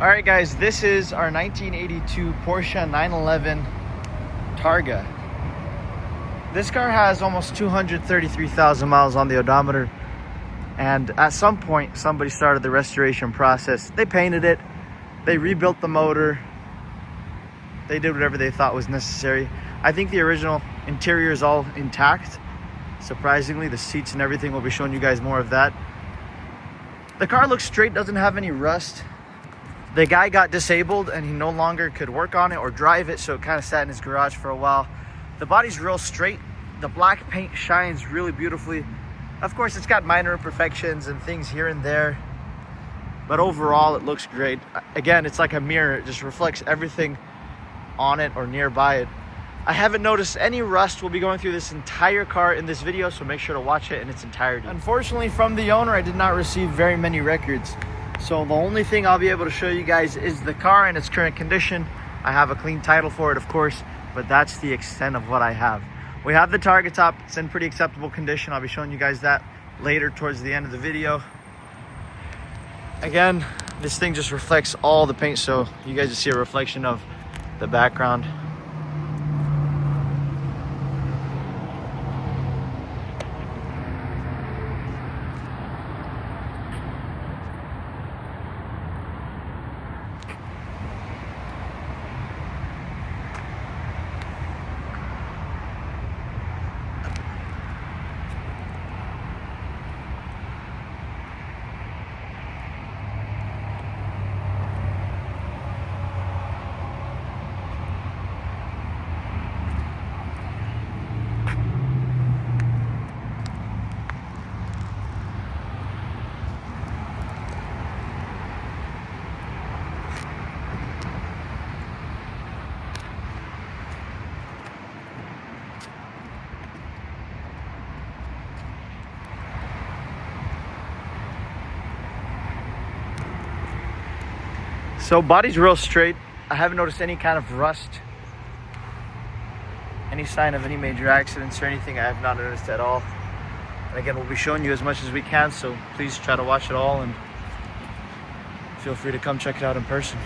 All right, guys, this is our 1982 Porsche 911 Targa. This car has almost 233,000 miles on the odometer, and at some point somebody started the restoration process. They painted it, they rebuilt the motor, they did whatever they thought was necessary. I think the original interior is all intact. Surprisingly, the seats and everything, will be showing you guys more of that. The car looks straight, doesn't have any rust. The guy got disabled and he no longer could work on it or drive it, so it kind of sat in his garage for a while. The body's real straight. The black paint shines really beautifully. Of course, it's got minor imperfections and things here and there, but overall it looks great. Again, it's like a mirror. It just reflects everything on it or nearby it. I haven't noticed any rust. We'll be going through this entire car in this video, so make sure to watch it in its entirety. Unfortunately, from the owner, I did not receive very many records. So the only thing I'll be able to show you guys is the car in its current condition. I have a clean title for it, of course, but that's the extent of what I have. We have the Targa top. It's in pretty acceptable condition. I'll be showing you guys that later towards the end of the video. Again, this thing just reflects all the paint, so you guys just see a reflection of the background. So body's real straight. I haven't noticed any kind of rust, any sign of any major accidents or anything. I have not noticed at all. And again, we'll be showing you as much as we can, so please try to watch it all and feel free to come check it out in person.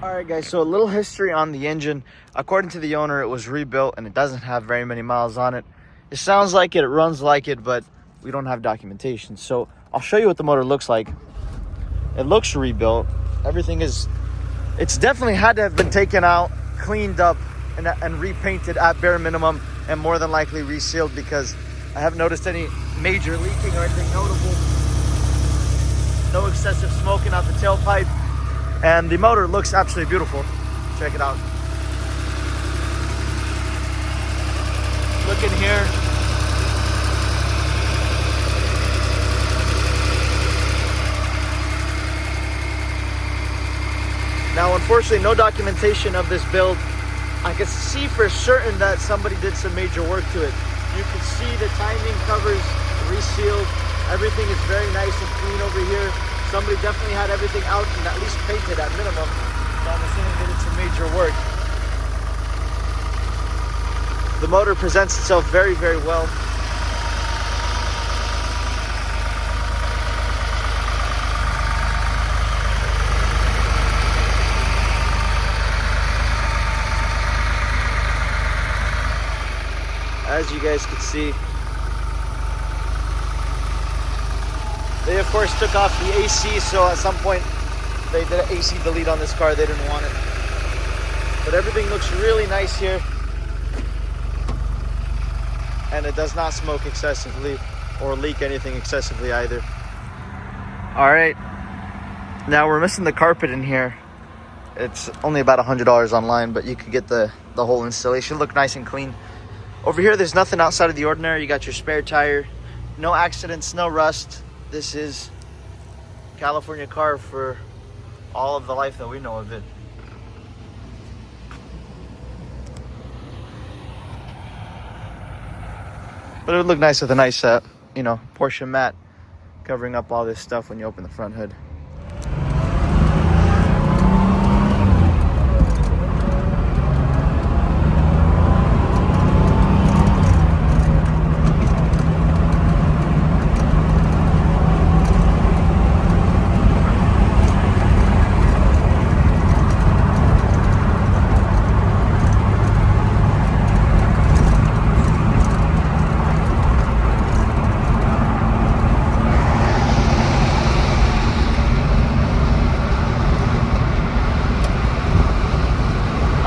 All right, guys, so a little history on the engine. According to the owner, it was rebuilt and it doesn't have very many miles on it. It sounds like it runs like it, but we don't have documentation. So I'll show you what the motor looks like. It looks rebuilt. Everything is, it's definitely had to have been taken out, cleaned up, and repainted at bare minimum, and more than likely resealed, because I haven't noticed any major leaking or anything notable. No excessive smoking out the tailpipe. And the motor looks absolutely beautiful. Check it out. Look in here. Now, unfortunately, no documentation of this build. I can see for certain that somebody did some major work to it. You can see the timing covers resealed. Everything is very nice and clean over here. Somebody definitely had everything out and at least painted at minimum. So I'm assuming they did some major work. The motor presents itself very, very well. As you guys can see, they of course took off the AC, so at some point they did an AC delete on this car. They didn't want it. But everything looks really nice here. And it does not smoke excessively or leak anything excessively either. Alright, now we're missing the carpet in here. It's only about $100 online, but you could get the whole installation. Look nice and clean. Over here, there's nothing outside of the ordinary. You got your spare tire. No accidents, no rust. This is a California car for all of the life that we know of it. But it would look nice with a nice, Porsche mat covering up all this stuff when you open the front hood.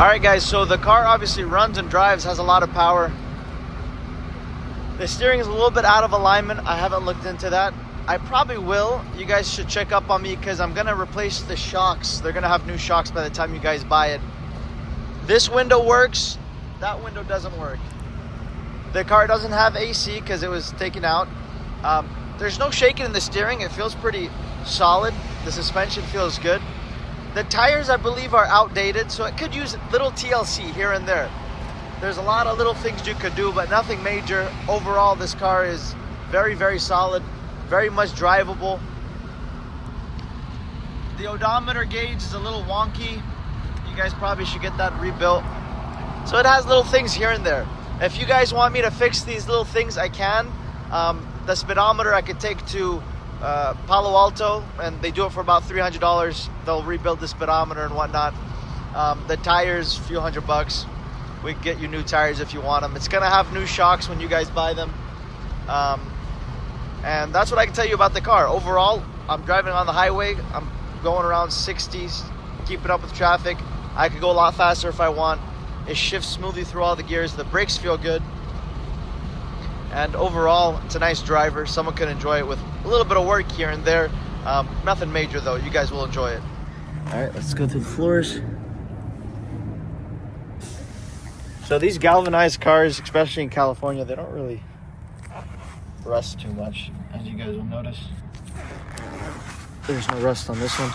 Alright guys, so the car obviously runs and drives, has a lot of power. The steering is a little bit out of alignment. I haven't looked into that. I probably will. You guys should check up on me because I'm going to replace the shocks. They're going to have new shocks by the time you guys buy it. This window works. That window doesn't work. The car doesn't have AC because it was taken out. There's no shaking in the steering. It feels pretty solid. The suspension feels good. The tires, I believe, are outdated, so it could use little TLC here and there. There's a lot of little things you could do, but nothing major. Overall, this car is very, very solid, very much drivable. The odometer gauge is a little wonky. You guys probably should get that rebuilt. So it has little things here and there. If you guys want me to fix these little things, I can. The speedometer I could take to Palo Alto, and they do it for about $300. They'll rebuild the speedometer and whatnot. The tires, a few $100. We can get you new tires if you want them. It's gonna have new shocks when you guys buy them. And that's what I can tell you about the car. Overall, I'm driving on the highway. I'm going around 60s, keeping up with traffic. I could go a lot faster if I want. It shifts smoothly through all the gears. The brakes feel good. And overall, it's a nice driver. Someone can enjoy it with a little bit of work here and there. Nothing major though. You guys will enjoy it. All right, let's go through the floors. So these galvanized cars, especially in California, they don't really rust too much, as you guys will notice. There's no rust on this one.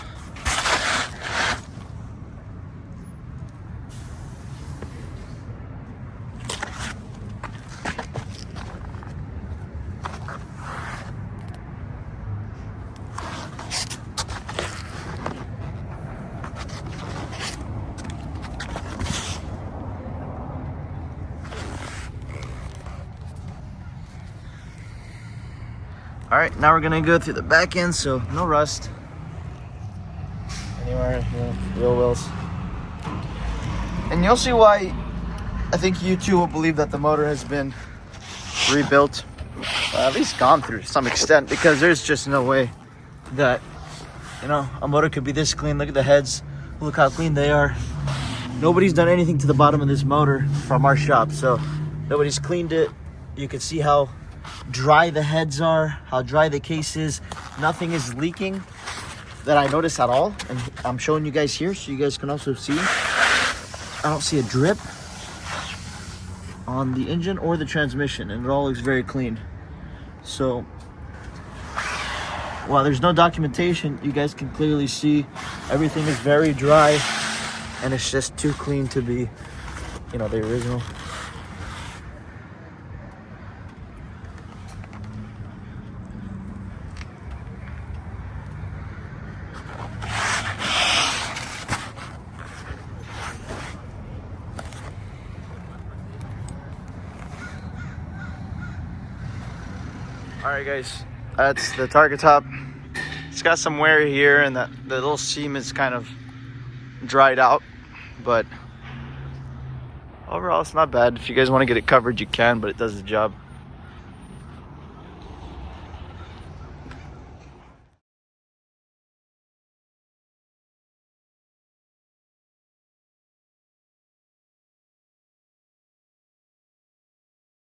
All right, now we're gonna go through the back end, so no rust anywhere, real wheels. And you'll see why I think you too will believe that the motor has been rebuilt, at least gone through to some extent, because there's just no way that, you know, a motor could be this clean. Look at the heads, look how clean they are. Nobody's done anything to the bottom of this motor from our shop, so nobody's cleaned it. You can see how dry the heads are, how dry the case is. Nothing is leaking that I notice at all, and I'm showing you guys here so you guys can also see. I don't see a drip on the engine or the transmission, and it all looks very clean. So while there's no documentation, you guys can clearly see everything is very dry, and it's just too clean to be, you know, the original. All right, guys, that's the Targa top. It's got some wear here, and the little seam is kind of dried out, but overall it's not bad. If you guys want to get it covered, you can, but it does the job.